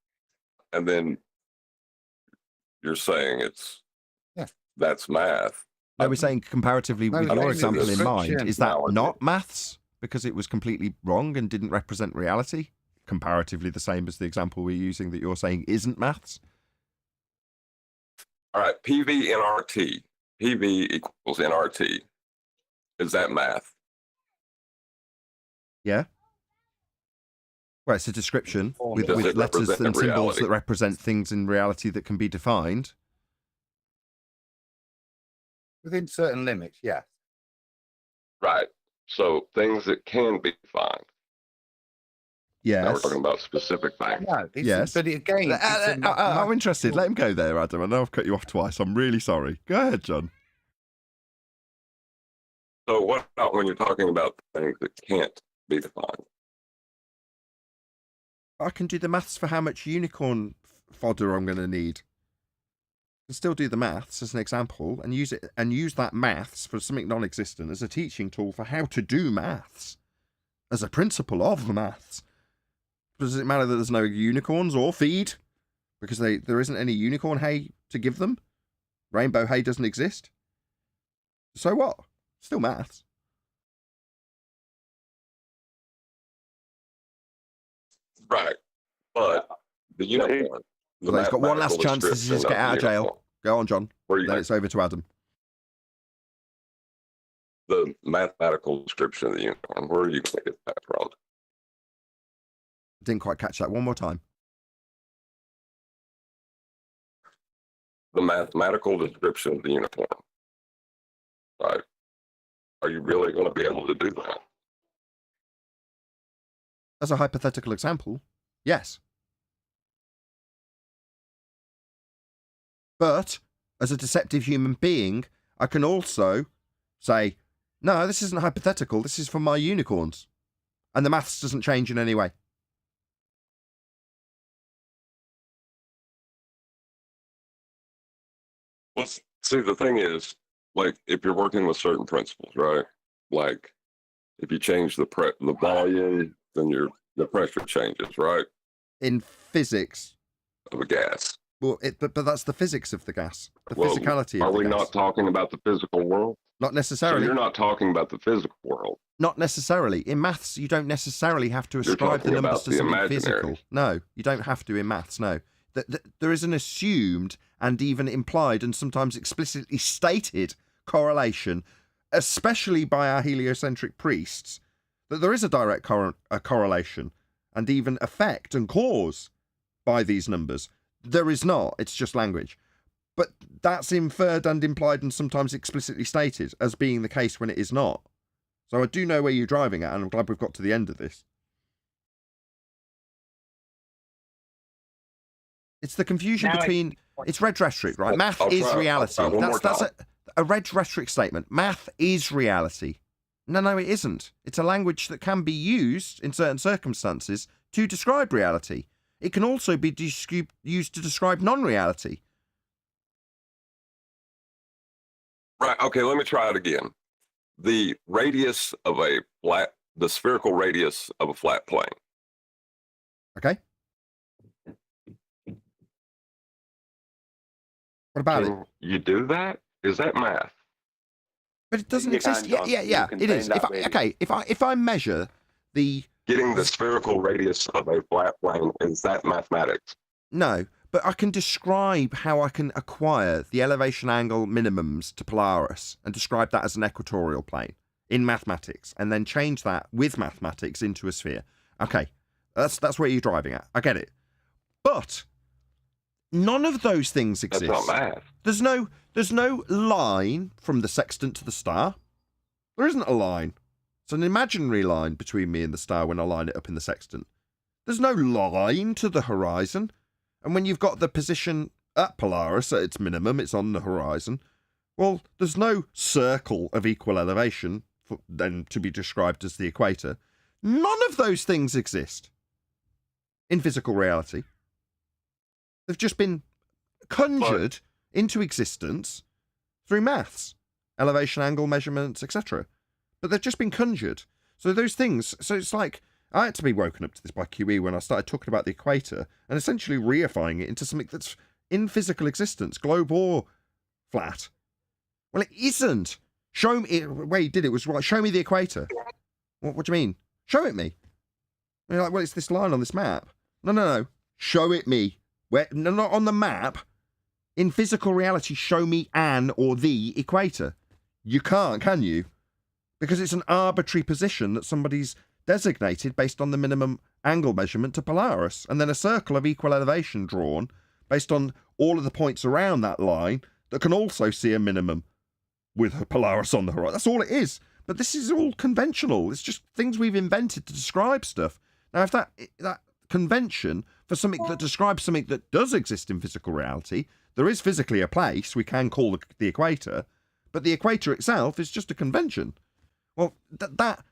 and then you're saying that's math. No, we're saying comparatively with No, your it's a example in mind, description. is that No, not maths? Because it was completely wrong and didn't represent reality? Comparatively the same as the example we're using that you're saying isn't maths? All right, PV NRT. PV equals NRT. Is that math? Yeah. Well, it's a description with Does it letters represent and symbols reality? that represent things in reality that can be defined. Within certain limits, yeah. Right. So things that can be defined. Now we're Yes. talking about specific things. No, Yes. But again, it's a I'm interested. Let him go there, Adam. I know I've cut you off twice. I'm really sorry. Go ahead, John. So what about when you're talking about things that can't be defined? I can do the maths for how much unicorn fodder I'm going to need. I can still do the maths as an example and use that maths for something non-existent as a teaching tool for how to do maths as a principle of the maths. Does it matter that there's no unicorns or feed because there isn't any unicorn hay to give them? Rainbow hay doesn't exist. So what? Still maths. Right. But the unicorn. So he's got one last mathematical chance to description just get of the out of jail. unicorn. Go on, John. Where you Then it's over to Adam. the mathematical description of the unicorn. Where are you going to get that from? Didn't quite catch that. One more time. The mathematical description of the unicorn. Right. Are you really going to be able to do that? As a hypothetical example, yes. But as a deceptive human being, I can also say, No, this isn't hypothetical. This is for my unicorns. And the maths doesn't change in any way. Well, see, the thing is, like, if you're working with certain principles, right? Like, if you change the volume, then the pressure changes, right? In physics. Of a gas. Well, but that's the physics of the gas. The Well, physicality are of the we gas. not talking about the physical world? Not So necessarily. you're not talking about the physical world. Not necessarily. In maths, you don't necessarily have to You're ascribe the talking numbers about to the something imaginary. physical. No, you don't have to in maths, no. There is an assumed and even implied and sometimes explicitly stated correlation, especially by our heliocentric priests, that there is a direct correlation and even effect and cause by these numbers. There is not. It's just language. But that's inferred and implied and sometimes explicitly stated as being the case when it is not. So I do know where you're driving at, and I'm glad we've got to the end of this. It's the confusion Now between... It's red rhetoric, right? Math I'll is try- reality. I'll try one more That's time. a red rhetoric statement. Math is reality. No, it isn't. It's a language that can be used in certain circumstances to describe reality. It can also be used to describe non-reality. Right. Okay. Let me try it again. The radius of the spherical radius of a flat plane. Okay? What about it? Can you do that? Is that math? But it doesn't You exist. can, John. Yeah, You can it is. find that, baby. If I measure the... Getting the spherical radius of a flat plane, is that mathematics? No, but I can describe how I can acquire the elevation angle minimums to Polaris and describe that as an equatorial plane in mathematics, and then change that with mathematics into a sphere. Okay, that's where you're driving at. I get it. But none of those things exist. That's not math. There's no line from the sextant to the star. There isn't a line. It's an imaginary line between me and the star when I line it up in the sextant. There's no line to the horizon. And when you've got the position at Polaris at its minimum, it's on the horizon. Well, there's no circle of equal elevation then to be described as the equator. None of those things exist in physical reality. They've just been conjured into existence through maths, elevation angle measurements, etc. But they've just been conjured. So those things, so it's like, I had to be woken up to this by QE when I started talking about the equator and essentially reifying it into something that's in physical existence, globe or flat. Well, it isn't. Show me, the way he did it was right, show me the equator. What do you mean? Show it me. And you're like, well, it's this line on this map. No. Show it me. Where? No, not on the map. In physical reality, show me an or the equator. You can't, can you? Because it's an arbitrary position that somebody's designated based on the minimum angle measurement to Polaris, and then a circle of equal elevation drawn based on all of the points around that line that can also see a minimum with Polaris on the horizon. That's all it is. But this is all conventional. It's just things we've invented to describe stuff. Now, if that convention for something that describes something that does exist in physical reality, there is physically a place we can call the equator, but the equator itself is just a convention. Well, that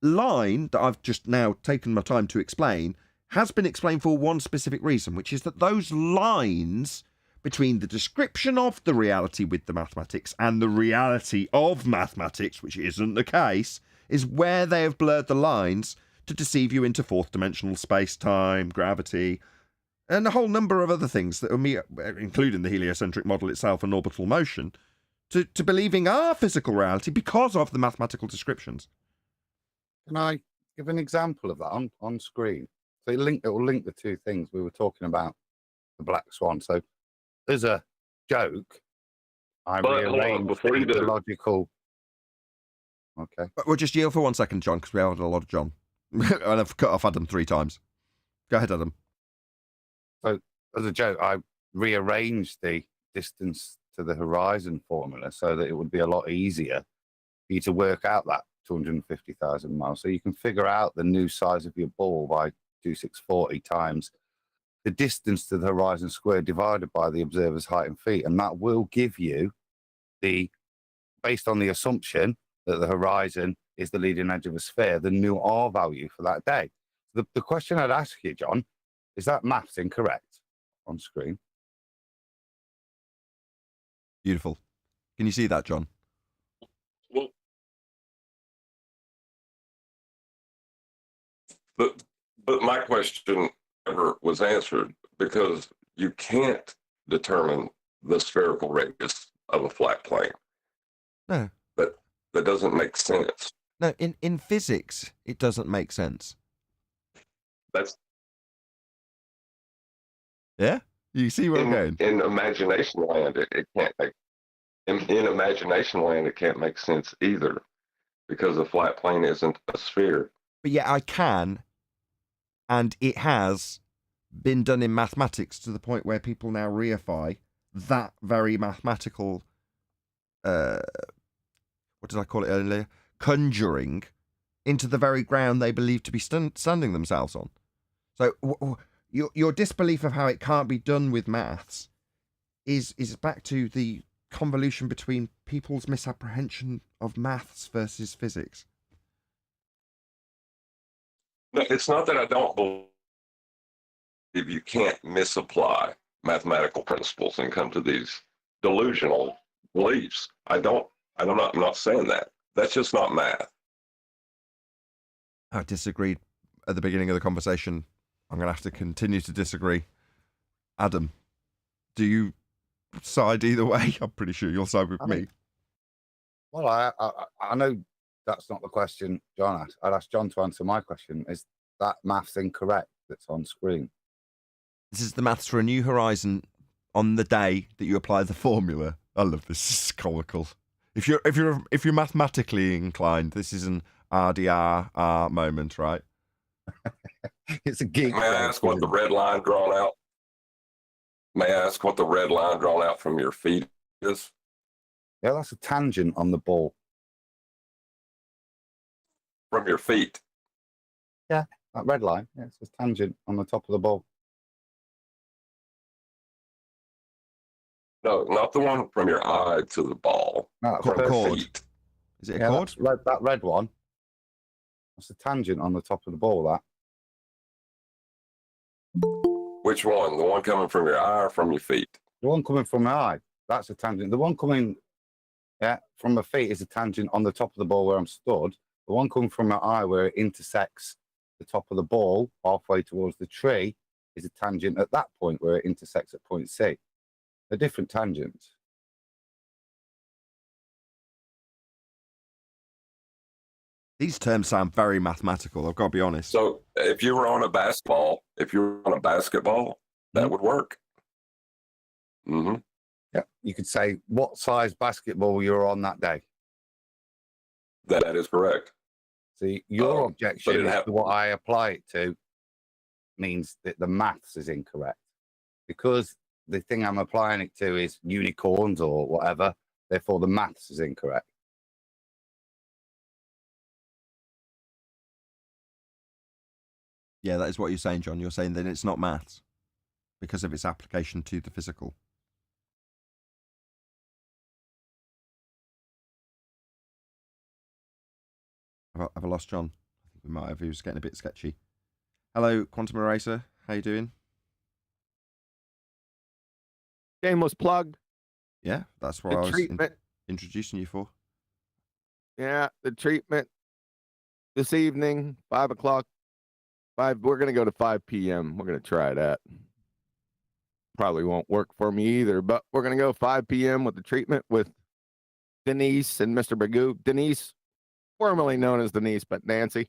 line that I've just now taken my time to explain has been explained for one specific reason, which is that those lines between the description of the reality with the mathematics and the reality of mathematics, which isn't the case, is where they have blurred the lines to deceive you into fourth dimensional space-time, gravity, and a whole number of other things that are including the heliocentric model itself and orbital motion, to believing our physical reality because of the mathematical descriptions. Can I give an example of that on screen? So it will link the two things we were talking about, the black swan. So there's a joke. I But hold on, rearranged before you the do. logical. Okay. But we'll just yield for 1 second, John, because we have had a lot of John. And I've cut off Adam 3 times. Go ahead, Adam. So as a joke, I rearranged the distance to the horizon formula so that it would be a lot easier for you to work out that 250,000 miles. So you can figure out the new size of your ball by 2640 times the distance to the horizon squared divided by the observer's height in feet. And that will give you based on the assumption that the horizon is the leading edge of a sphere, the new R value for that day. The question I'd ask you, John, is that maths incorrect on screen? Beautiful. Can you see that, John? Well, but my question never was answered because you can't determine the spherical radius of a flat plane. No. That doesn't make sense. No, in physics, it doesn't make sense. That's Yeah? You see where I'm going? in imagination land. It can't make in imagination land. It can't make sense either because a flat plane isn't a sphere. But yeah, I can, and it has been done in mathematics to the point where people now reify that very mathematical, what did I call it earlier? Conjuring into the very ground they believe to be standing themselves on. So your disbelief of how it can't be done with maths is back to the convolution between people's misapprehension of maths versus physics. No, it's not that I don't believe you can't misapply mathematical principles and come to these delusional beliefs. I'm not saying that. That's just not math. I disagreed at the beginning of the conversation. I'm going to have to continue to disagree. Adam, do you side either way? I'm pretty sure you'll side with me. Well, I know that's not the question John asked. I'd ask John to answer my question. Is that maths incorrect that's on screen? This is the maths for a new horizon on the day that you apply the formula. I love this. This is comical. If you're mathematically inclined, this is an RDR moment, right? It's a geek. May I ask what the red line drawn out? May I ask what the red line drawn out from your feet is? Yeah, that's a tangent on the ball. From your feet. Yeah, that red line. Yeah, it's a tangent on the top of the ball. No, not the one from your eye to the ball. No, from your chord. feet. Is it a chord? That red one. That's a tangent on the top of the ball, that. Which one? The one coming from your eye or from your feet? The one coming from my eye, that's a tangent. The one coming from my feet is a tangent on the top of the ball where I'm stood. The one coming from my eye where it intersects the top of the ball halfway towards the tree is a tangent at that point where it intersects at point C. They're different tangents. These terms sound very mathematical, I've got to be honest. So if you were on a basketball, that would work. Mm-hmm. Yeah, you could say what size basketball you were on that day. That is correct. See, your objection but to what I apply it to means that the maths is incorrect. Because the thing I'm applying it to is unicorns or whatever, therefore the maths is incorrect. Yeah, that is what you're saying, John. You're saying that it's not maths because of its application to the physical. Have I lost John? I think we might have. He was getting a bit sketchy. Hello, Quantum Eraser. How you doing? Shameless plug. Yeah, that's what The I was treatment. introducing you for. Yeah, the treatment this evening, 5 o'clock. We're going to go to 5 p.m. We're going to try that. Probably won't work for me either, but we're going to go 5 p.m. with the treatment with Denise and Mr. Bagoo. Denise, formerly known as Denise, but Nancy.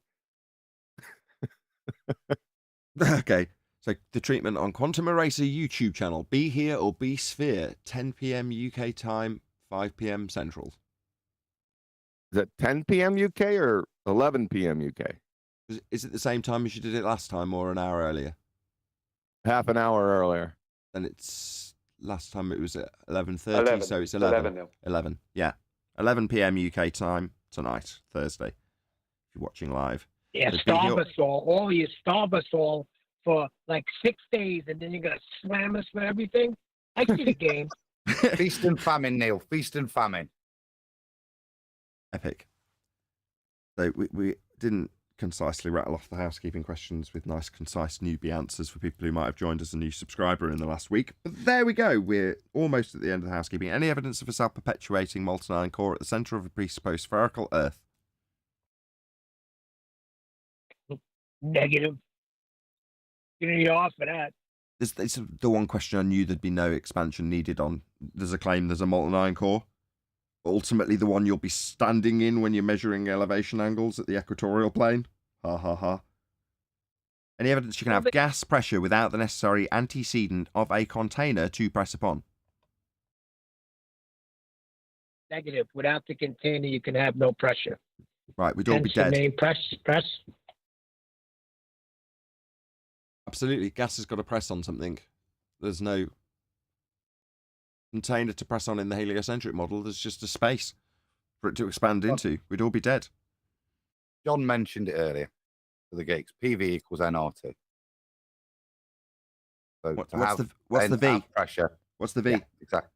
Okay, so the treatment on Quantum Eraser YouTube channel. Be Here or Be Sphere, 10 p.m. UK time, 5 p.m. Central. Is it 10 p.m. UK or 11 p.m. UK? Is it the same time as you did it last time or an hour earlier? Half an hour earlier. And it's last time it was at 11:30, so it's 11. 11, yeah. 11 p.m. UK time tonight, Thursday. If you're watching live. Yeah, starve us all. You starve us all for like 6 days, and then you're going to slam us for everything? I see the game. Feast and famine, Neil. Feast and famine. Epic. So we didn't concisely rattle off the housekeeping questions with nice, concise newbie answers for people who might have joined as a new subscriber in the last week. But there we go. We're almost at the end of the housekeeping. Any evidence of a self-perpetuating molten iron core at the centre of a presupposed spherical Earth? Negative. You need off for that. It's the one question I knew there'd be no expansion needed on. There's a claim there's a molten iron core. Ultimately, the one you'll be standing in when you're measuring elevation angles at the equatorial plane. Ha ha ha. Any evidence you can have gas pressure without the necessary antecedent of a container to press upon? Negative. Without the container, you can have no pressure. Right, we'd all be Hence the dead. name press. Absolutely, gas has got to press on something. There's no container to press on in the heliocentric model. There's just a space for it to expand into. We'd all be dead. John mentioned it earlier for the geeks. PV equals nRT. So What's the V? Pressure. What's the V? Yeah, exactly.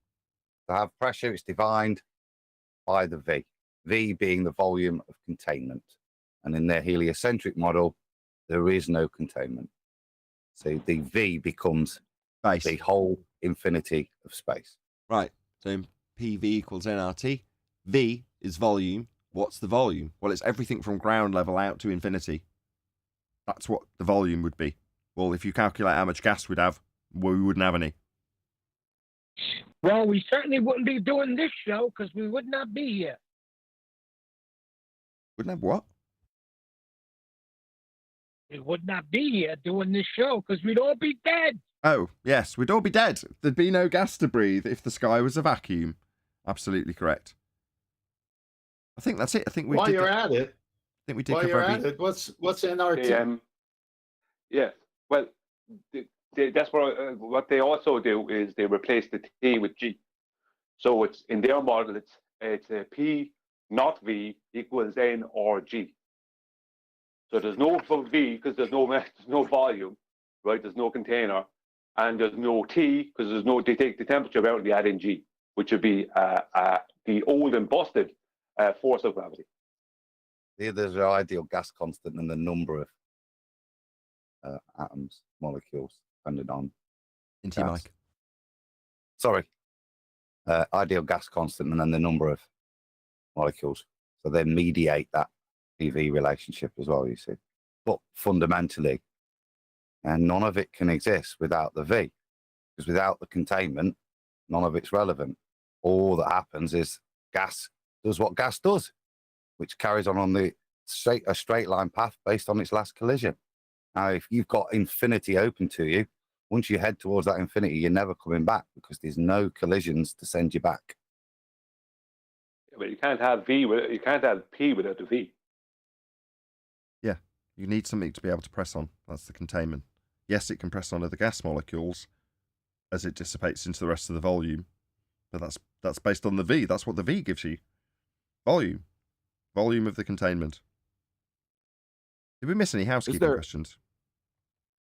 To have pressure, it's defined by the V. V being the volume of containment. And in their heliocentric model, there is no containment. So the V becomes Space. the whole infinity of space. Right. So PV equals nRT. V is volume. What's the volume? Well, it's everything from ground level out to infinity. That's what the volume would be. Well, if you calculate how much gas we'd have, we wouldn't have any. Well, we certainly wouldn't be doing this show because we would not be here. Wouldn't have what? We would not be here doing this show because we'd all be dead. Oh, yes, we'd all be dead. There'd be no gas to breathe if the sky was a vacuum. Absolutely correct. I think that's it. I think we While did you're that. at it, I think we did while cover you're at everything. it, what's NRT? Yeah, well, that's what they also do is they replace the T with G. So it's in their model, it's a P not V equals N or G. So there's no V because there's no volume, right? There's no container, and there's no T because they take the temperature out and they add in G, which would be the old and busted force of gravity. There's an ideal gas constant and the number of atoms, molecules, depending on Into your gas. mic. Sorry. Ideal gas constant and then the number of molecules. So they mediate that PV relationship as well, you see. But fundamentally, and none of it can exist without the V. Because without the containment, none of it's relevant. All that happens is gas does what gas does, which carries on a straight line path based on its last collision. Now, if you've got infinity open to you, once you head towards that infinity, you're never coming back because there's no collisions to send you back. Yeah, but you can't have you can't have P without the V. Yeah, you need something to be able to press on. That's the containment. Yes, it can press on other gas molecules as it dissipates into the rest of the volume, but that's based on the V. That's what the V gives you. Volume. Volume of the containment. Did we miss any housekeeping questions?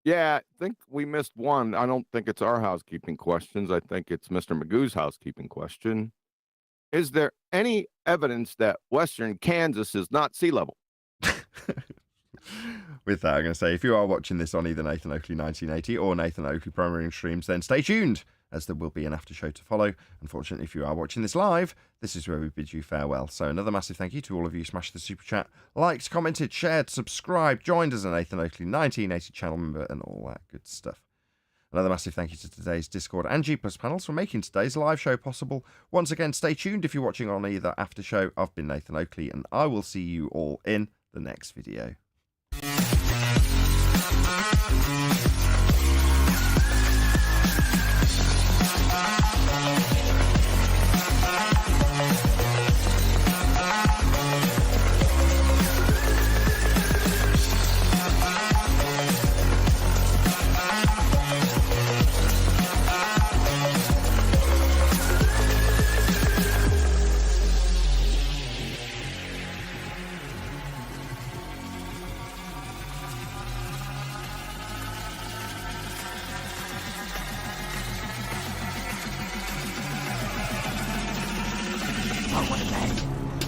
Yeah, I think we missed one. I don't think it's our housekeeping questions. I think it's Mr. Magoo's housekeeping question. Is there any evidence that Western Kansas is not sea level? With that, I'm going to say, if you are watching this on either Nathan Oakley 1980 or Nathan Oakley Primary Streams, then stay tuned, as there will be an after show to follow. Unfortunately, if you are watching this live, this is where we bid you farewell. So another massive thank you to all of you who smashed the super chat, liked, commented, shared, subscribed, joined as a Nathan Oakley 1980 channel member, and all that good stuff. Another massive thank you to today's Discord and G+ panels for making today's live show possible. Once again, stay tuned if you're watching on either after show. I've been Nathan Oakley, and I will see you all in the next video.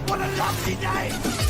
What a lovely day!